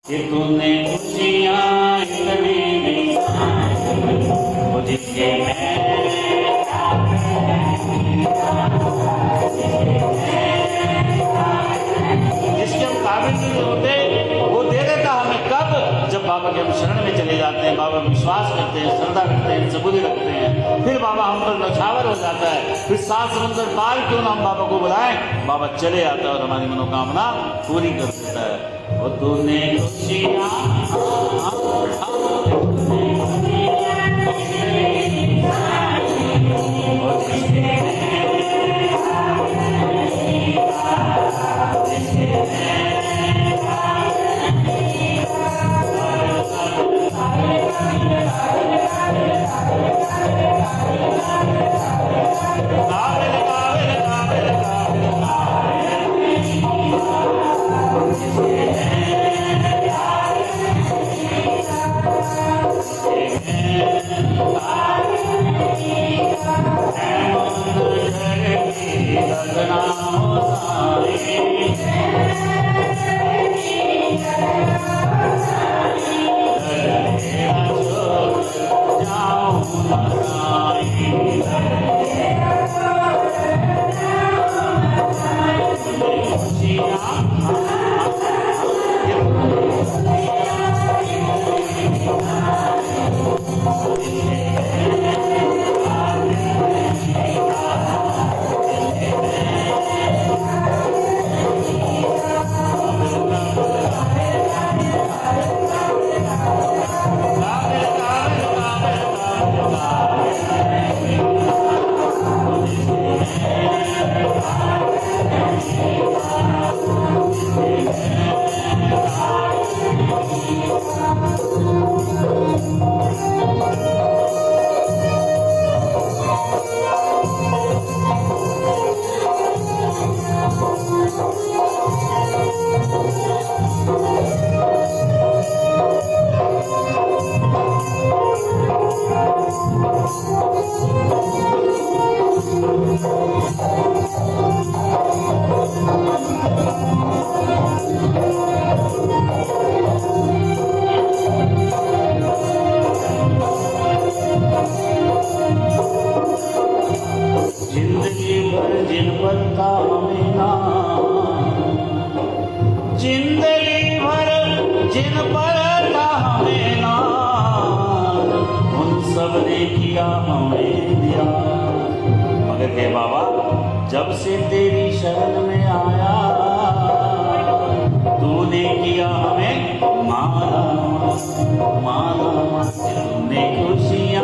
कि तूने खुशियाँ इतनी दी वो जिसके जिसके हम काबिल नहीं होते वो दे देता हमें कब, जब बाबा के हम शरण में चले जाते हैं, बाबा विश्वास करते हैं, श्रद्धा रखते हैं, सबूरी रखते हैं, फिर बाबा हम पर नौछावर हो जाता है। फिर 7 समुंदर पार क्यों ना हम बाबा को बुलाएं, बाबा चले आता है और हमारी मनोकामना पूरी कर देता है। वो तूने खुशियाँ जब से तेरी शरण में आया तूने किया हमें माना माना, तूने खुशियाँ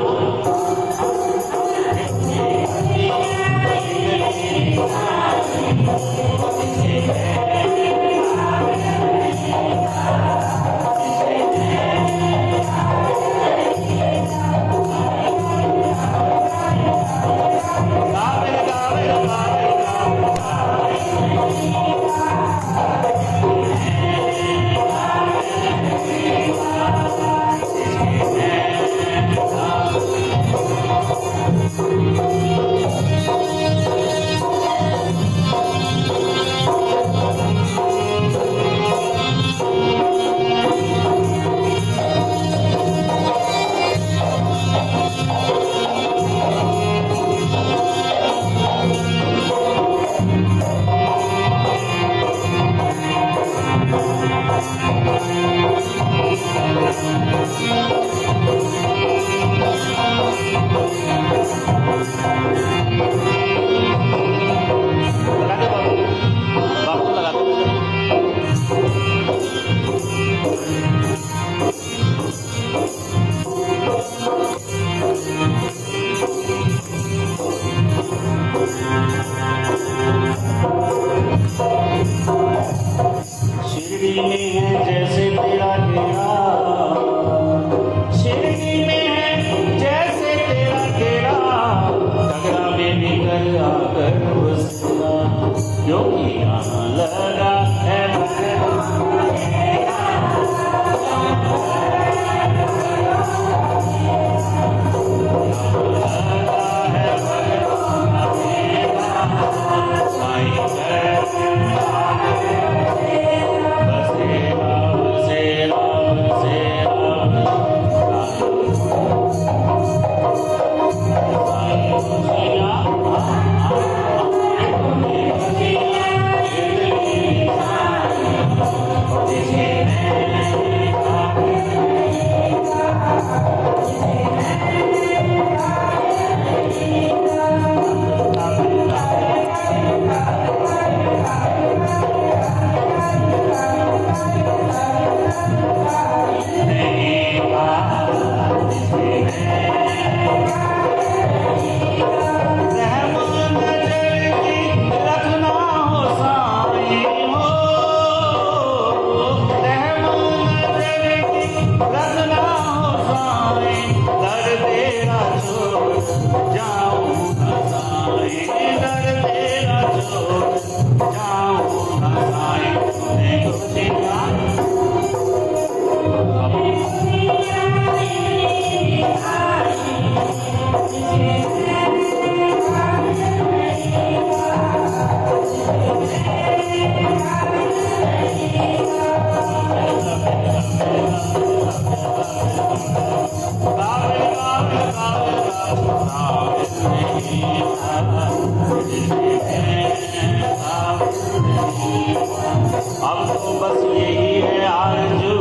बस यही है आरज़ू,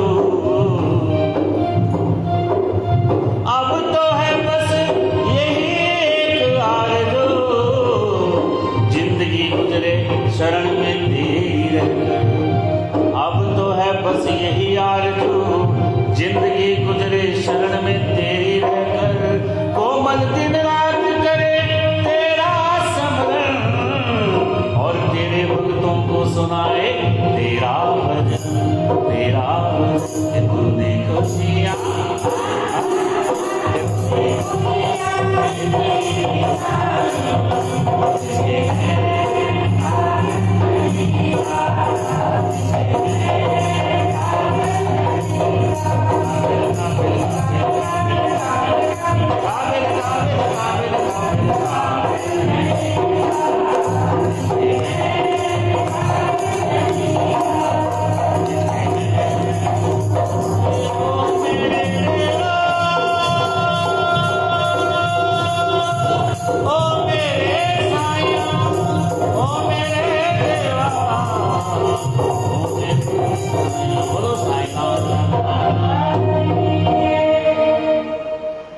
अब तो है बस यही एक आरज़ू, जिंदगी गुजरे शरण में तेरी रहकर। अब तो है बस यही आरज़ू, जिंदगी गुजरे शरण में तेरी रहकर। कोमल दिन रात करे तेरा स्मरण, और तेरे भक्तों को सुनाए तेरा भजन, तेरा भजन। तूने खुशियाँ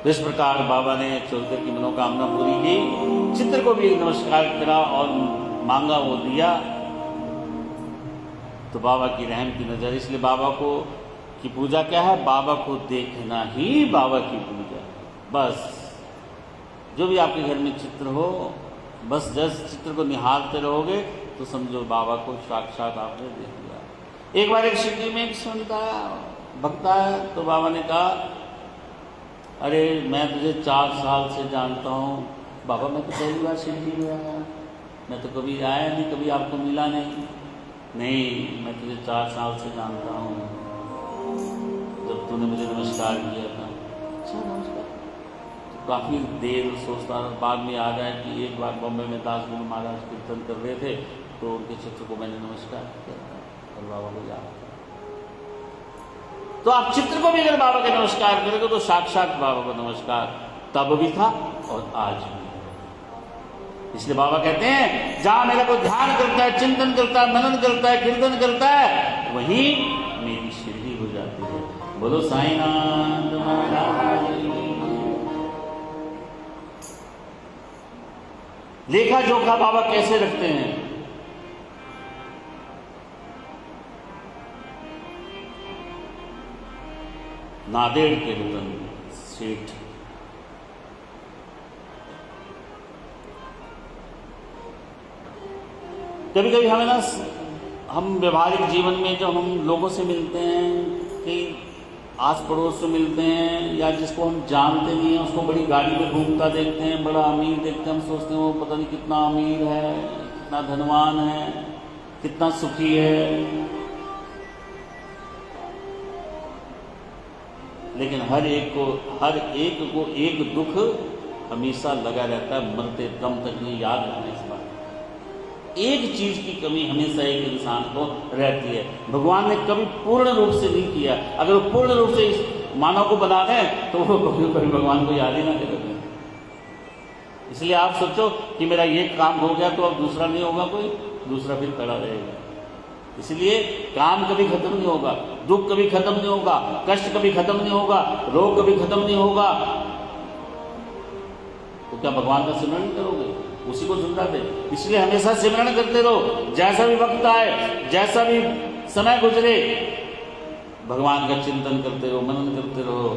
इस प्रकार बाबा ने चोलकर की मनोकामना पूरी की। चित्र को भी एक नमस्कार करा और मांगा वो दिया, तो बाबा की रहम की नजर। इसलिए बाबा को की पूजा क्या है? बाबा को देखना ही बाबा की पूजा। बस जो भी आपके घर में चित्र हो, बस जस चित्र को निहारते रहोगे तो समझो बाबा को साक्षात आपने देख लिया। एक बार एक शिरडी में एक संत आया, भक्त आया, तो बाबा ने कहा, अरे मैं तुझे 4 साल से जानता हूँ। बाबा मैं तो पहली बार शिरडी में आया, मैं तो कभी आया नहीं, कभी आपको मिला नहीं। नहीं, मैं तुझे 4 साल से जानता हूँ, जब तूने मुझे नमस्कार किया था। अच्छा नमस्कार। तो काफ़ी देर सोचता, बाद में याद आया कि एक बार बॉम्बे में दास गुरु महाराज कीर्तन कर रहे थे, तो उनके चित्र को मैंने नमस्कार किया था और बाबा को याद था। तो आप चित्र को भी अगर बाबा के नमस्कार करेंगे तो साक्षात बाबा को नमस्कार तब भी था और आज भी। इसलिए बाबा कहते हैं, जहां मेरा को ध्यान करता है, चिंतन करता है, मनन करता है, कीर्तन करता है, वहीं मेरी शिरडी हो जाती है। बोलो साईनाथ महाराज। लेखा जोखा बाबा कैसे रखते हैं? नादेड़ के रतन सेठ कभी कभी हमें ना, हम व्यवहारिक जीवन में जब हम लोगों से मिलते हैं, कई आस पड़ोस से मिलते हैं, या जिसको हम जानते नहीं हैं उसको बड़ी गाड़ी में घूमता देखते हैं, बड़ा अमीर देखते हैं, हम सोचते हैं वो पता नहीं कितना अमीर है, कितना धनवान है, कितना सुखी है। लेकिन हर एक को एक दुख हमेशा लगा रहता है, मरते दम तक ये याद रखने इस बात। एक चीज की कमी हमेशा एक इंसान को रहती है, भगवान ने कभी पूर्ण रूप से नहीं किया। अगर वो पूर्ण रूप से इस मानव को बना दें तो वो कभी भगवान को याद ही ना करेंगे। इसलिए आप सोचो कि मेरा ये काम हो गया तो अब दूसरा नहीं होगा, कोई दूसरा फिर खड़ा रहेगा। इसलिए काम कभी खत्म नहीं होगा, दुख कभी खत्म नहीं होगा, कष्ट कभी खत्म नहीं होगा, रोग कभी खत्म नहीं होगा। तो क्या भगवान का सिमरन करोगे? उसी को जिंदा दे। इसलिए हमेशा सिमरन करते रहो, जैसा भी वक्त आए, जैसा भी समय गुजरे, भगवान का चिंतन करते रहो, मनन करते रहो।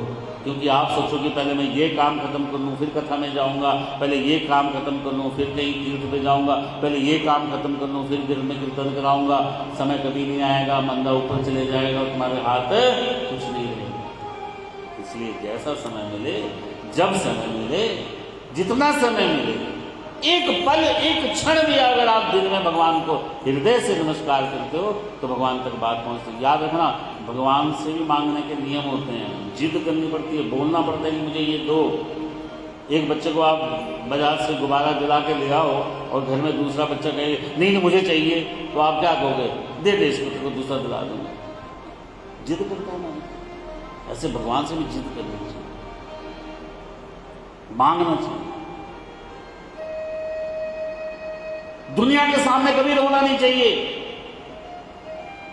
क्योंकि आप सोचो कि पहले मैं ये काम खत्म कर लूँ फिर कथा में जाऊँगा, पहले ये काम खत्म कर लूँ फिर कहीं तीर्थ पे जाऊँगा, पहले ये काम खत्म कर लूँ फिर घर में कीर्तन कराऊँगा। समय कभी नहीं आएगा, मंदा ऊपर चले जाएगा और तुम्हारे हाथ कुछ नहीं रहेगा। इसलिए जैसा समय मिले, जब समय मिले, जितना समय मिले, एक पल एक क्षण भी अगर आप दिन में भगवान को हृदय से नमस्कार करते हो तो भगवान तक बात पहुँचती है। याद रखना, भगवान से भी मांगने के नियम होते हैं, जिद करनी पड़ती है, बोलना पड़ता है कि मुझे ये दो। एक बच्चे को आप बाजार से गुब्बारा दिला के ले आओ और घर में दूसरा बच्चा कहे नहीं मुझे चाहिए, तो आप क्या कहोगे? दे दे इसको, दूसरा दिला दूंगा। जिद करता है ना, ऐसे भगवान से भी जिद करनी चाहिए, मांगना चाहिए। दुनिया के सामने कभी रोना नहीं चाहिए।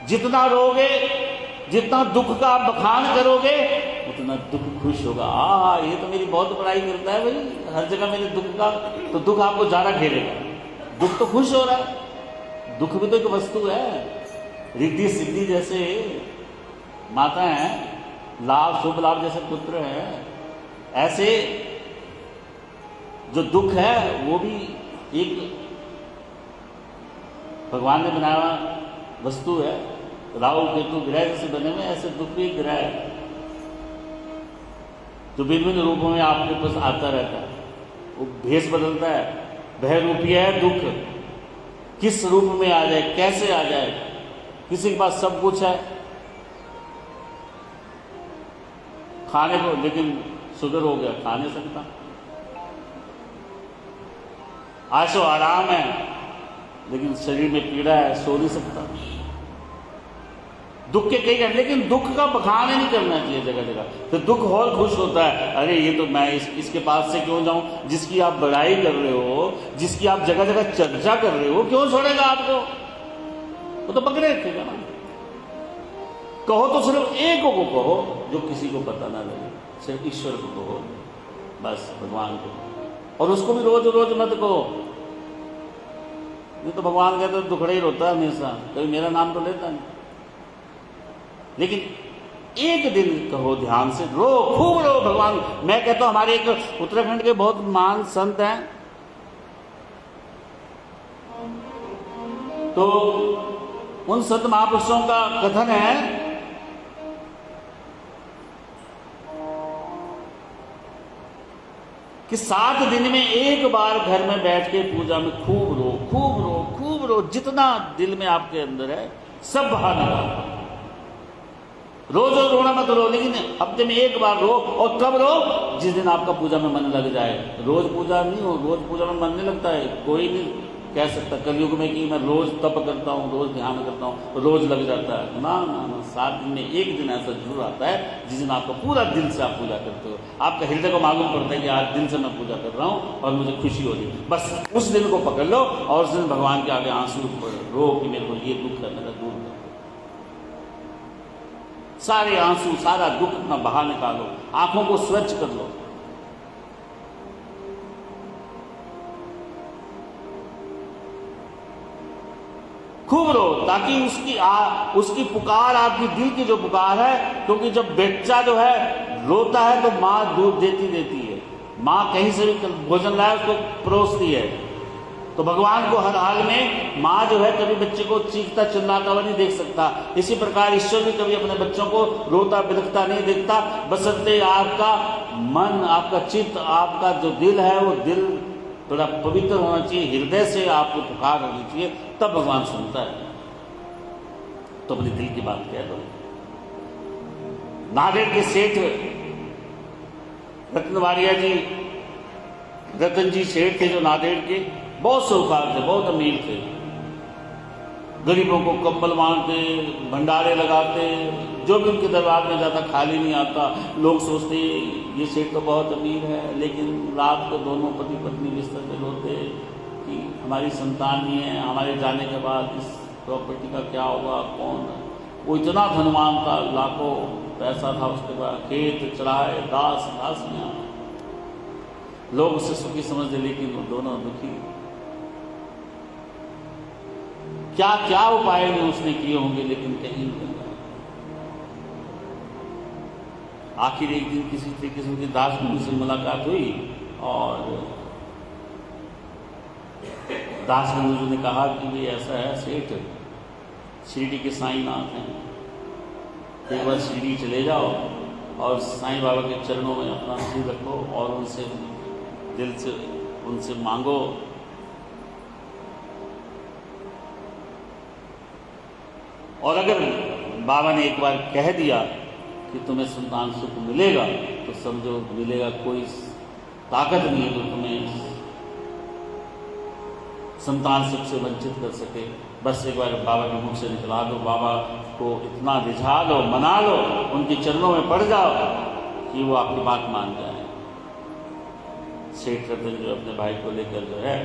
जितना रोगे, जितना दुख का आप बखान करोगे, उतना दुख खुश होगा। ये तो मेरी बहुत बड़ाई करता है भाई, हर जगह मेरे दुख का, तो दुख आपको ज्यादा घेरेगा। दुख तो खुश हो रहा है, दुख भी तो एक वस्तु है। रिद्धि सिद्धि जैसे माता है, लाभ शुभ लाभ जैसे पुत्र है, ऐसे जो दुख है वो भी एक भगवान ने बनाया वस्तु है। राहु केतु ग्रह जैसे बने हुए, ऐसे दुख भी ग्रह है जो भिन्न भिन्न रूपों में आपके पास आता रहता है। वो भेष बदलता है, भय रूपी है दुख, किस रूप में आ जाए, कैसे आ जाए। किसी के पास सब कुछ है खाने को, लेकिन शुगर हो गया, खा नहीं सकता। आशो आराम है, लेकिन शरीर में पीड़ा है, सो नहीं सकता। दुख के कई हैं, लेकिन दुख का बखान नहीं करना चाहिए जगह जगह। तो दुख और खुश होता है, अरे ये तो मैं इसके पास से क्यों जाऊं, जिसकी आप बड़ाई कर रहे हो, जिसकी आप जगह जगह चर्चा कर रहे हो, क्यों छोड़ेगा आपको? वो तो पकड़े रखेगा ना। कहो तो सिर्फ एक को कहो जो किसी को पता ना लगे, सिर्फ ईश्वर को कहो, बस भगवान को। और उसको भी रोज रोज मत कहो। ये तो भगवान कहते तो दुखड़ा ही रोता है हमेशा, कभी मेरा नाम तो लेता नहीं। लेकिन एक दिन कहो, ध्यान से रो, खूब रो भगवान। मैं कहता हूं, हमारे एक उत्तराखंड के बहुत महान संत हैं, तो उन संत महापुरुषों का कथन है कि 7 दिन में एक बार घर में बैठ के पूजा में खूब रो, खूब रो, खूब रो, जितना दिल में आपके अंदर है सब बाहर निकालो। रोज रोज रोना मत रो, लेकिन हफ्ते में एक बार रो। और कब रो? जिस दिन आपका पूजा में मन लग जाए। रोज पूजा नहीं हो, रोज पूजा में मन नहीं लगता है। कोई नहीं कह सकता कलयुग में कि मैं रोज तप करता हूँ, रोज ध्यान करता हूँ, रोज लग जाता है। ना ना ना, 7 दिन में एक दिन ऐसा जरूर आता है जिस दिन आपका पूरा दिल से आप पूजा करते हो। आपका हृदय को मालूम पड़ता है कि आज दिल से मैं पूजा कर रहा हूँ और मुझे खुशी हो रही है। बस उस दिन को पकड़ लो और उस दिन भगवान के आगे आंसू रो कि मेरे को ये दुख है, मेरा दूर कर। सारे आंसू, सारा दुख अपना बाहर निकालो, आंखों को स्वच्छ कर लो। खूब रो, ताकि उसकी पुकार, आपकी दिल की जो पुकार है, क्योंकि जब बच्चा जो है रोता है तो माँ दूध देती है। माँ कहीं से भी भोजन लाए उसको परोसती है। तो भगवान को हर हाल में माँ जो है कभी बच्चे को चीखता चिल्लाता हुआ नहीं देख सकता। इसी प्रकार ईश्वर भी कभी अपने बच्चों को रोता बिलखता नहीं देखता। बशर्ते आपका मन, आपका चित्त, आपका जो दिल है वो दिल थोड़ा पवित्र होना चाहिए, हृदय से आपको पुकार होनी चाहिए, तब भगवान सुनता है। तो अपने दिल की बात कह दो। नांदेड़ के सेठ रत्नवारिया जी, रतन जी सेठ थे जो नांदेड़ के, बहुत साहूकार थे, बहुत अमीर थे। गरीबों को कंबल बांधते, भंडारे लगाते, जो भी उनके दरबार में जाता खाली नहीं आता। लोग सोचते ये सेठ तो बहुत अमीर है, लेकिन रात को दोनों पति पत्नी बिस्तर पे रोते कि हमारी संतान नहीं है, हमारे जाने के बाद इस प्रॉपर्टी का क्या होगा, कौन। वो इतना धनवान था, लाखों पैसा था उसके पास, खेत चढ़ाए, दासियां, लोग उसे सुखी समझते, लेकिन वो दोनों दुखी। क्या क्या उपाय नहीं उसने किए होंगे, लेकिन कहीं नहीं। आखिर एक दिन किसी तरीके से उनकी दास गुरु से मुलाकात हुई और दास गुरु जी ने कहा कि भाई ऐसा है सेठ, शिरडी के साईनाथ हैं, एक बार शिरडी चले जाओ और साईं बाबा के चरणों में अपना सिर रखो और उनसे दिल से उनसे मांगो। और अगर बाबा ने एक बार कह दिया कि तुम्हें संतान सुख मिलेगा, तो समझो मिलेगा। कोई ताकत नहीं है जो तुम्हें संतान सुख से वंचित कर सके। बस एक बार बाबा के मुख से निकला दो, बाबा को इतना रिझा लो, मना लो, उनके चरणों में पड़ जाओ कि वो आपकी बात मान जाए। सेठ रतन जो अपने भाई को लेकर जो है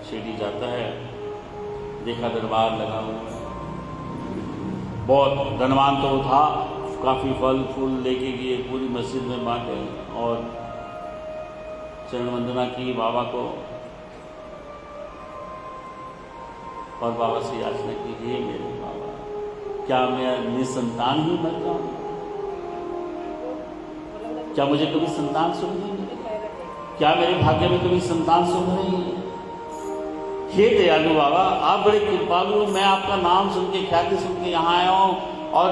शिरडी जाता है, देखा दरबार लगा हुआ है, बहुत धनवान तो था, काफ़ी फल फूल लेके गए, पूरी मस्जिद में बांटे और चरण वंदना की बाबा को और बाबा से याचना की, हे मेरे बाबा, क्या मैं निसंतान ही मर जाऊं? क्या मुझे कभी संतान सुख नहीं मिलेगी? क्या मेरे भाग्य में कभी संतान सुख नहीं है? हे दयालु बाबा, आप बड़े कृपालु, मैं आपका नाम सुन के, ख्याति सुन के यहाँ आया हूँ और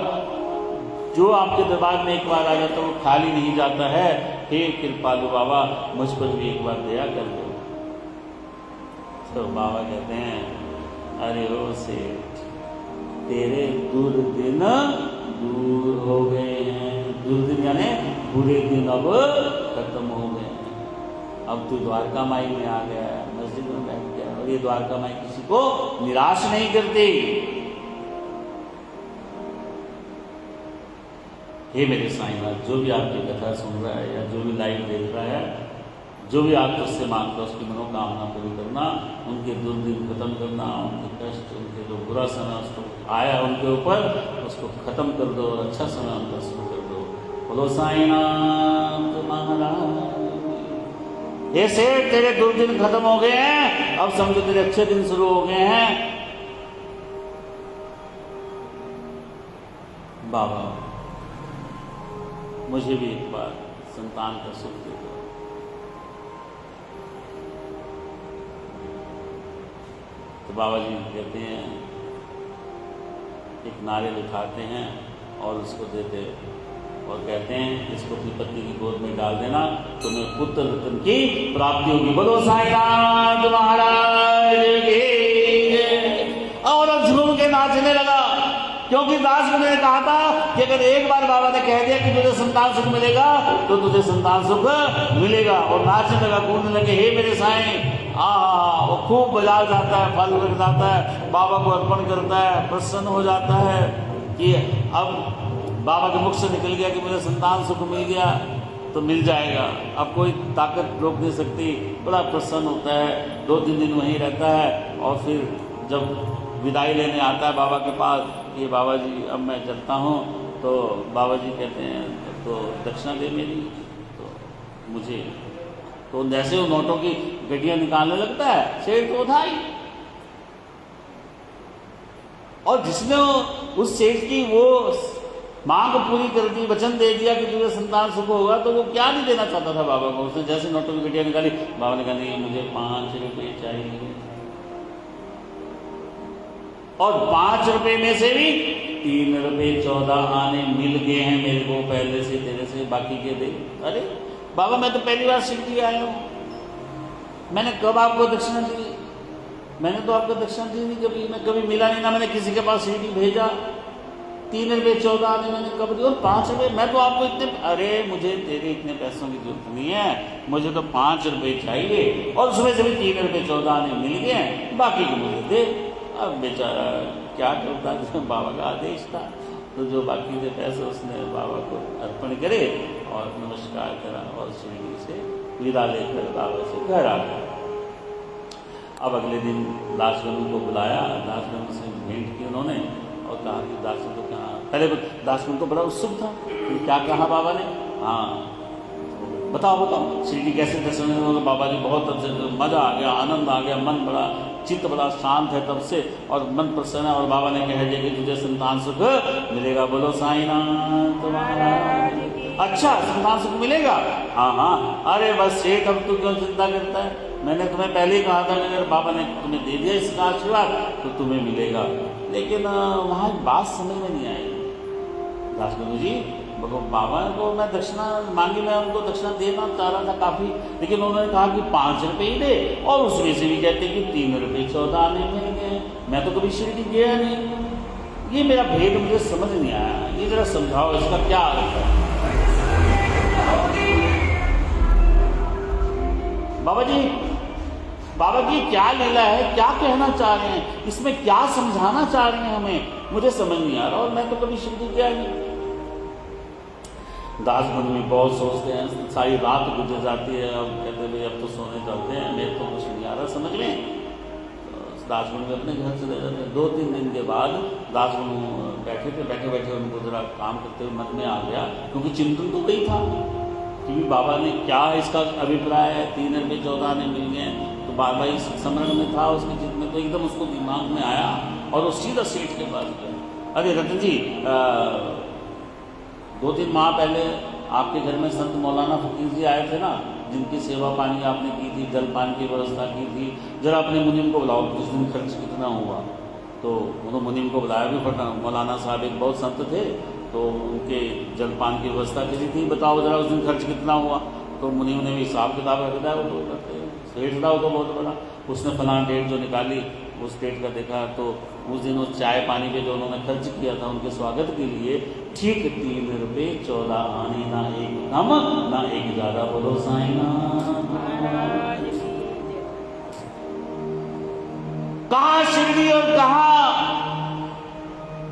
जो आपके दरबार में एक बार आ जाता है वो खाली नहीं जाता है। हे कृपालु बाबा, मुझ पर भी एक बार दया कर दो। तो बाबा कहते हैं, अरे ओ सेठ, तेरे दुर्दिन दूर हो गए हैं। दुर्दिन यानी बुरे दिन अब खत्म हो गए हैं। अब तू द्वारका माई में आ गया है, मस्जिद में बैठ गया, और ये द्वारका माई किसी को निराश नहीं करती। हे मेरे साईनाथ, जो भी आपकी कथा सुन रहा है या जो भी लाइव देख रहा है, जो भी आप उससे मांगता है उसकी मनोकामना पूरी करना, उनके दुर्दिन खत्म करना, उनके कष्ट, उनके जो बुरा समय उसको आया उनके ऊपर, उसको खत्म कर दो और अच्छा समय उनका शुरू कर दो। बोलो साईनाथ महाराज। ऐसे तेरे दुर्दिन खत्म हो गए हैं, अब समझो तेरे अच्छे दिन शुरू हो गए हैं। बाबा, मुझे भी एक बार संतान का सुख दे दो। तो बाबा जी कहते हैं, एक नारियल उठाते हैं और उसको देते हैं और कहते हैं, इसको अपनी पत्नी की गोद में डाल देना, तुम्हें पुत्र रत्न की प्राप्ति होगी। बोलो साईनाथ महाराज की। और झूम के नाचने लगा, क्योंकि दास ने कहा था कि अगर एक बार बाबा ने कह दिया कि तुझे संतान सुख मिलेगा तो तुझे संतान सुख मिलेगा। और नाचने लगा, कूदने लगे, हे मेरे साईं। वो खूब बजा जाता है, फल रख जाता है, बाबा को अर्पण करता है, प्रसन्न हो जाता है कि अब बाबा के मुख से निकल गया कि मुझे संतान सुख मिल गया तो मिल जाएगा, अब कोई ताकत रोक नहीं सकती। बड़ा प्रसन्न होता है, 2-3 दिन वहीं रहता है और फिर जब विदाई लेने आता है बाबा के पास कि बाबा जी अब मैं चलता हूँ, तो बाबा जी कहते हैं तो दक्षिणा दे मेरी। तो मुझे तो जैसे वो नोटों की गड्डियाँ निकालने लगता है, सेठ तो था ही। और जिसने उस सेठ की वो मांग पूरी कर दी, वचन दे दिया कि तुझे संतान सुख होगा, तो वो क्या नहीं देना चाहता था बाबा को। उसने जैसे नोटों की गड्डियाँ निकाली, बाबा ने कहा नहीं, मुझे 5 रुपये चाहिए। और 5 रुपये में से भी 3 रुपये 14 आने मिल गए हैं मेरे को पहले से, तेरे से बाकी के दे। अरे बाबा, मैं तो पहली बार शिरडी आया हूँ, मैंने कब आपको दक्षिणा दी? मैंने तो आपको दक्षिणा दी नहीं कभी, मैं कभी मिला नहीं, ना मैंने किसी के पास शिरडी भेजा। 3 रुपये 14 आने मैंने कब दी? और 5 रुपये मैं तो आपको इतने, अरे मुझे तेरे इतने पैसों की जरूरत नहीं है, मुझे तो 5 रुपये चाहिए और उसमें से भी 3 रुपये 14 आने मिल गए, बाकी को मुझे दे। अब बेचारा क्या करता, जो बाबा का आदेश था, तो जो बाकी के पैसे उसने बाबा को अर्पण करे और नमस्कार करा और शिरडी से विदा लेकर बाबा से घर आ गया। अब अगले दिन दासगणु को बुलाया, दासगणु से भेंट की उन्होंने और कहा कि दासगणु तो कहाँ, पहले दासगणु तो बड़ा उत्सुक था, क्या कहा बाबा ने? हाँ बताओ शिरडी कैसे दर्शन हुए? बाबा जी बहुत अच्छे, मजा आ गया, आनंद आ गया, मन बड़ा, चित्त बड़ा शांत है तब से और मन प्रसन्न है। और बाबा ने कह दिया कि तुझे संतान सुख मिलेगा। बोलो साईनाथ महाराज। अच्छा, संतान सुख मिलेगा? हाँ हाँ। अरे बस सेठ, अब तू क्यों चिंता करता है? मैंने तुम्हें पहले ही कहा था कि अगर बाबा ने तुम्हें दे दिया इसका आशीर्वाद तो तुम्हें मिलेगा। लेकिन वहाँ बात समझ में नहीं आई। दासगणु जी, बाबा को मैं दक्षिणा मांगी, मैं उनको दक्षिणा देना चाह रहा था काफ़ी, लेकिन उन्होंने कहा कि 5 रुपये ही दे और उसमें से भी कहते कि 3 रुपये 14 आने मिल गए। मैं तो कभी शिरडी गया नहीं, ये मेरा भेद मुझे समझ नहीं आया, ये जरा समझाओ इसका क्या अर्थ है? बाबा जी क्या लीला है, क्या कहना चाह रहे हैं, इसमें क्या समझाना चाह रहे हैं हमें, मुझे समझ नहीं आ रहा और मैं तो कभी शिरडी गया नहीं। दासगणु भी बहुत सोचते हैं, सारी रात गुजर जाती है, अब कहते भाई अब तो सोने चलते हैं, मेरे तो कुछ नहीं आ रहा समझ में। तो दासगुण भी अपने घर चले जाते। 2-3 दिन के बाद दासगुण बैठे थे, बैठे बैठे उनको जरा काम करते हुए मन में आ गया, क्योंकि चिंतन तो कई था कि बाबा ने क्या इसका अभिप्राय है, 3 रुपये 14 आने मिल गए। तो बाबा इस स्मरण में था उसके चित्त में, तो एकदम उसको दिमाग में आया और वो सीधा सेठ के पास गया। अरे रतन जी, 2-3 माह पहले आपके घर में संत मौलाना फकीर जी आए थे ना, जिनकी सेवा पानी आपने की थी, जलपान की व्यवस्था की थी, जरा अपने मुनीम को बुलाओ, उस दिन खर्च कितना हुआ। तो उन्होंने मुनीम को बुलाया भी, पड़ना मौलाना साहब एक बहुत संत थे, तो उनके जलपान की व्यवस्था करी थी, बताओ जरा उस दिन खर्च कितना हुआ। तो मुनीम ने भी हिसाब किताब रख दिया, वो तो करते सेठ था वो तो बहुत बड़ा, उसने फलां डेट जो निकाली उस डेट का देखा, तो उस दिन उस चाय पानी पे जो उन्होंने खर्च किया था उनके स्वागत के लिए, ठीक 3 रुपये 14 आने, ना एक कम ना एक ज्यादा। बोलो साईनाथ। कहाँ शिरडी और कहाँ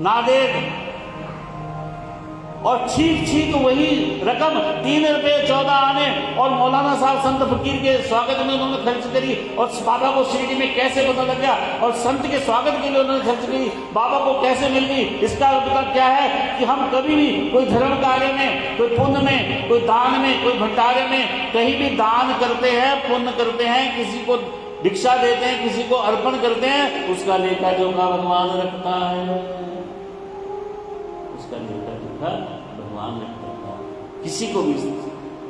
नादेड़, और ठीक वही रकम 3 रुपये 14 आने, और मौलाना साहब संत फकीर के स्वागत में उन्होंने खर्च करी, और बाबा को शिरडी में कैसे पता लग गया, और संत के स्वागत के लिए उन्होंने खर्च करी, बाबा को कैसे मिल गई। इसका मतलब क्या है कि हम कभी भी कोई धर्म कार्य में, कोई पुण्य में, कोई दान में, कोई भंडारे में कहीं भी दान करते हैं, पुण्य करते हैं, किसी को भिक्षा देते हैं, किसी को अर्पण करते हैं, उसका लेखा जोखा भगवान रखता है, उसका लेखा जोखा भगवान रखता है। किसी को भी,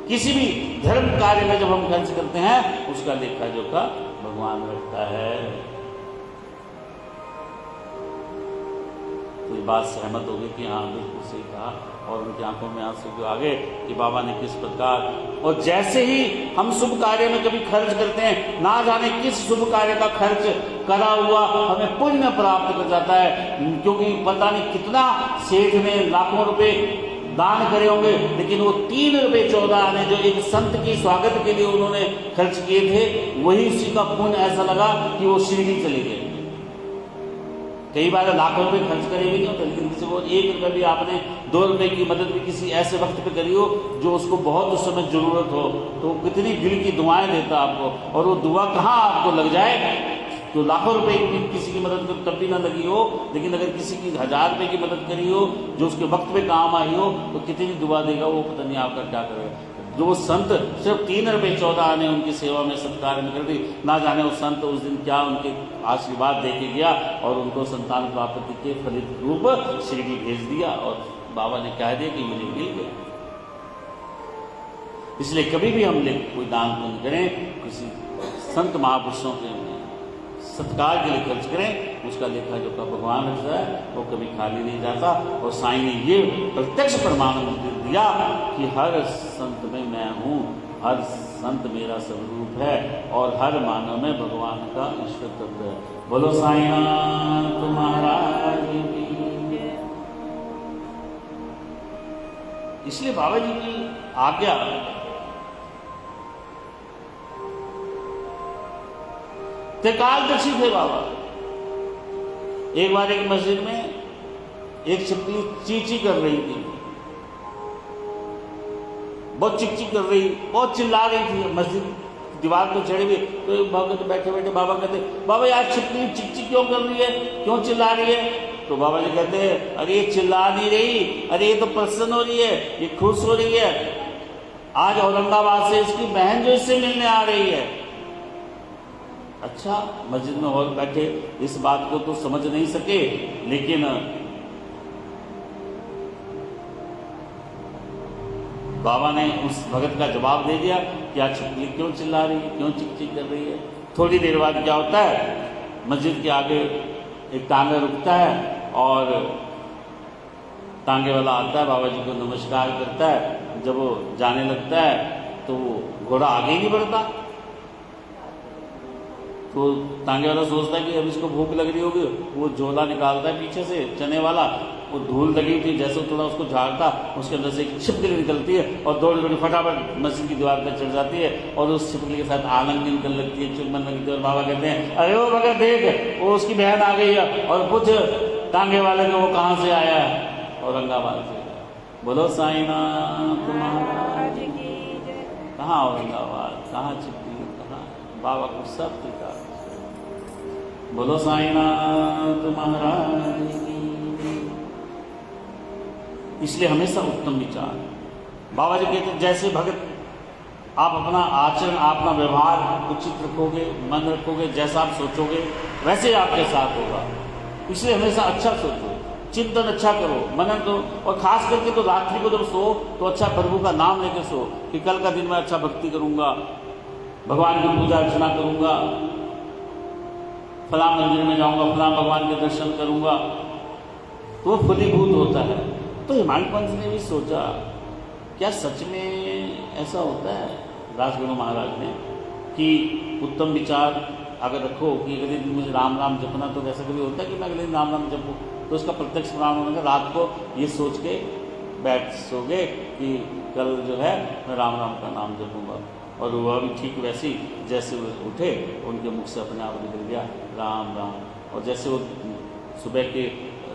किसी भी धर्म कार्य में जब हम खर्च करते हैं, उसका लेखा जोखा भगवान रखता है। तो ये बात सहमत हो गई कि हाँ बिल्कुल सही कहा, और उनकी आंखों में आंसू क्यों आ गए कि बाबा ने किस प्रकार। और जैसे ही हम शुभ कार्य में कभी खर्च करते हैं, ना जाने किस शुभ कार्य का खर्च करा हुआ हमें पुण्य प्राप्त कर जाता है, क्योंकि पता नहीं कितना सेठ ने लाखों रुपए दान करे होंगे, लेकिन वो 3 रुपये 14 आने जो एक संत के स्वागत के लिए उन्होंने खर्च किए थे, वही उसी का पुण्य ऐसा लगा कि वो शिरडी चले गए। कई बार लाखों रुपए खर्च करे भी नहीं होते, लेकिन किसी को 1 रुपये भी आपने 2 रुपये की मदद भी किसी ऐसे वक्त पे करी हो जो उसको बहुत उस समय जरूरत हो, तो कितनी दिल की दुआएं देता आपको, और वो दुआ कहाँ आपको लग जाए। तो लाखों रुपए की किसी की मदद तब भी ना लगी हो, लेकिन अगर किसी की 1000 रुपये की मदद करी हो जो उसके वक्त पे काम आई हो, तो कितनी दुआ देगा वो, पता नहीं आपका क्या करेगा। जो संत सिर्फ 3 रुपये 14 आने उनकी सेवा में सत्कार में कर दी, ना जाने वो संत उस दिन क्या उनके आशीर्वाद दे के गया, और उनको संतान प्राप्ति के फलित रूप शिरडी भेज दिया, और बाबा ने कह दिया कि मुझे मिल गया। इसलिए कभी भी हम कोई दान पुण्य करें, किसी संत महापुरुषों के सत्कार के लिए खर्च करें, उसका लेखा जोखा भगवान रखता है, वो कभी खाली नहीं जाता। और साईं ने ये प्रत्यक्ष प्रमाण दिया कि हर संत में मैं हूँ, हर संत मेरा स्वरूप है, और हर मानव में भगवान का ईश्वर तत्व है। बोलो साईनाथ महाराज की। इसलिए बाबा जी की आज्ञा त्रिकालदर्शी थे बाबा। एक बार एक मस्जिद में एक छिपकली चींची कर रही थी, बहुत चिक कर रही, बहुत चिल्ला रही थी, मस्जिद दीवार को चढ़ी हुई। तो भक्त बैठे बैठे बाबा कहते, बाबा यार छिपकली चिक क्यों कर रही है, क्यों चिल्ला रही है। तो बाबा जी कहते हैं, अरे ये चिल्ला नहीं रही, अरे ये तो प्रसन्न हो रही है, ये खुश हो रही है। आज औरंगाबाद से इसकी बहन जो इससे मिलने आ रही है। अच्छा, मस्जिद में और बैठे इस बात को तो समझ नहीं सके, लेकिन बाबा ने उस भगत का जवाब दे दिया कि आज छिपकली क्यों चिल्ला रही है, क्यों चिक चिक कर रही है। थोड़ी देर बाद क्या होता है, मस्जिद के आगे एक टांगा रुकता है, और टांगे वाला आता है, बाबा जी को नमस्कार करता है। जब वो जाने लगता है तो घोड़ा आगे ही नहीं बढ़ता। तो टांगे वाला सोचता है कि अब इसको भूख लग रही होगी, वो झोला निकालता है पीछे से चने वाला, वो धूल लगी थी, जैसे थोड़ा उसको झाड़ता, उसके अंदर से एक छिपकली निकलती है, और दौड़ दौड़ फटाफट मस्जिद की दीवार पर चढ़ जाती है, और उस छिपकली के साथ आलिंगन कर लगती है, चुम्बन लगती है। और बाबा कहते हैं, अरे वो भगत देख, वो उसकी बहन आ गई है, और कुछ टांगे वाले को वो कहाँ से आया है, औरंगाबाद से। बोलो साईनाथ महाराज की। कहाँ औरंगाबाद, कहाँ छिपकली, कहाँ बाबा को सब दिखा। बोलो साईनाथ महाराज की। इसलिए हमेशा उत्तम विचार। बाबा जी कहते हैं जैसे भगत आप अपना आचरण, अपना व्यवहार उचित रखोगे, मन रखोगे, जैसा आप सोचोगे वैसे ही आपके साथ होगा। इसलिए हमेशा अच्छा सोचो, चिंतन अच्छा करो, मनन करो, और खास करके तो रात्रि को जब सो तो अच्छा प्रभु का नाम लेकर सो कि कल का दिन मैं अच्छा भक्ति करूंगा, भगवान की पूजा अर्चना करूंगा, फला मंदिर में जाऊंगा, फला भगवान के दर्शन करूंगा, तो वो फलीभूत होता है। तो हिमालय पंथ ने भी सोचा क्या सच में ऐसा होता है राजगुरु महाराज ने कि उत्तम विचार अगर रखो कि अगले दिन मुझे राम राम जपना, तो वैसा कभी होता है कि मैं अगले दिन राम राम जपूँ, तो उसका प्रत्यक्ष प्रमाण होने का रात को ये सोच के बैठ सोगे कि कल जो है मैं राम राम का नाम जपूँगा, और वह भी ठीक वैसे ही जैसे वो उठे उनके मुख से अपने आप निकल गया राम राम। और जैसे वो सुबह के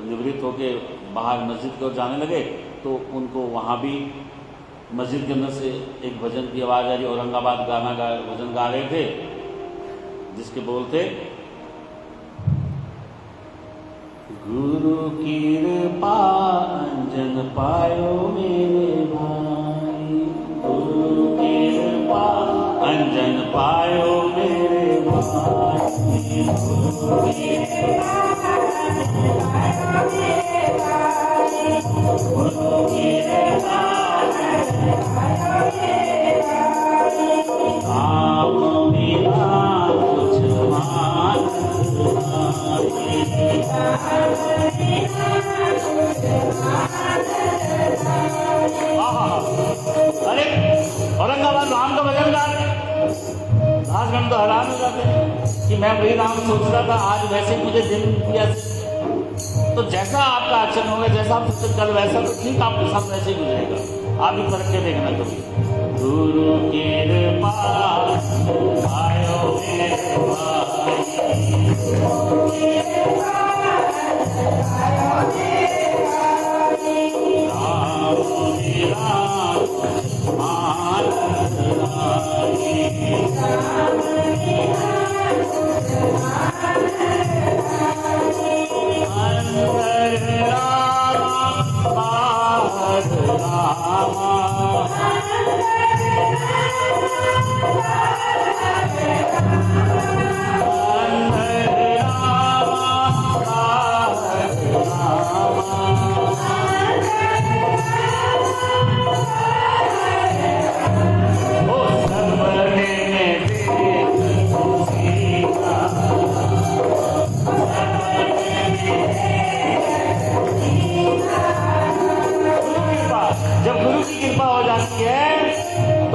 निवृत्त होके बाहर मस्जिद की ओर जाने लगे तो उनको वहाँ भी मस्जिद के अंदर से एक भजन की आवाज़ आ रही, औरंगाबाद भजन गा रहे थे, जिसके बोल थे गुरु की कृपा अंजन पायो मेरे भाई, गुरु की कृपा अंजन पायो मेरे भाई, गुरु की कृपा अंजन पायो मेरे भाई, गुरु की कृपा अंजन पायो मेरे भाई, आप बिना कुछ मान अरे औरंगाबाद राम का भजन गा रहे, राजगण तो हैरान हो जाते हैं कि मैं वही राम सोच रहा था, आज वैसे मुझे दिन दिया। तो जैसा आपका आचरण होगा, जैसा आप सोचते कल वैसा, तो ठीक आपके साथ वैसे ही गुजरेगा। आप भी करके के देखना कभी। गुरु की कृपा आयो मेरे भाई,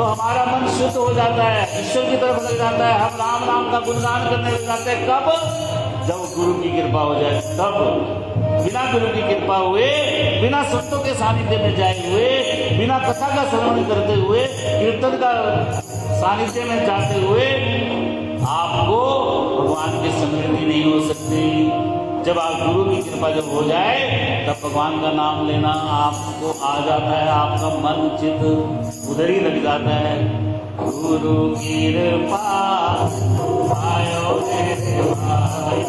हमारा मन शुद्ध हो जाता है, ईश्वर की तरफ लग जाता है, हम राम राम का गुणगान करने लग जाते हैं। कब? जब गुरु की कृपा हो जाए तब। बिना गुरु की कृपा हुए, बिना संतों के सानिध्य में जाए हुए, बिना कथा का श्रवण करते हुए, कीर्तन का सानिध्य में जाते हुए आपको भगवान की स्मृति नहीं हो सकती। जब आप गुरु की कृपा जब हो जाए तब भगवान का नाम लेना आपको आ जाता है, आपका मन चित्त उधर ही लग जाता है। गुरु की कृपा आयो मेरे भाई,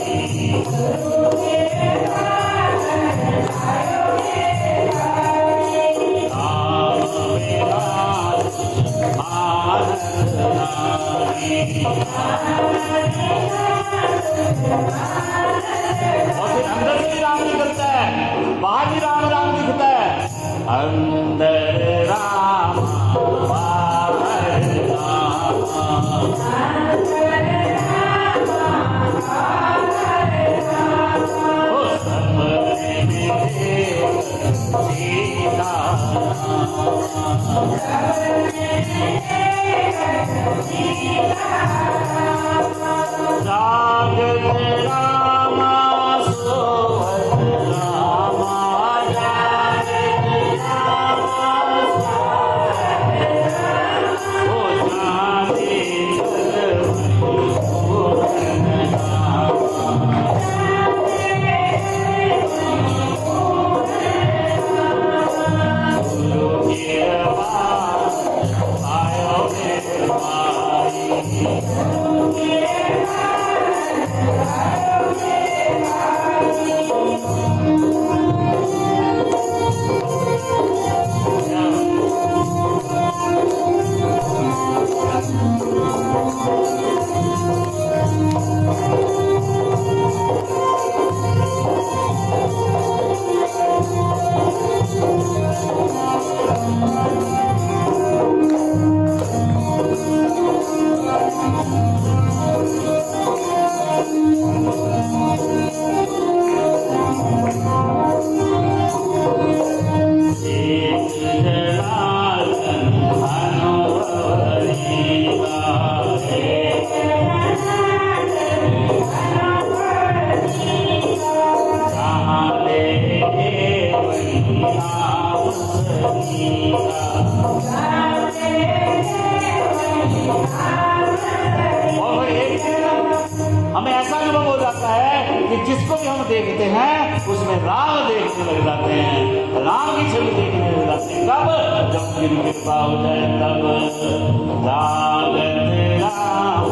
गुरु की कृपा आयो मेरे भाई, नाम मेरा आनंद नारी। और फिर अंदर से भी राम निकलता है, बाहर भी राम राम दिखता है। अंदर राम बाहर राम, ओ सपने में सीता जागत रामा सोवत रामा, जागत रामा जिसको भी हम देखते हैं उसमें राम देखने लग जाते हैं, राम की छवि देखने लग जाते हैं। कब? जब उनकी कृपा हो जाए तब। जागत राम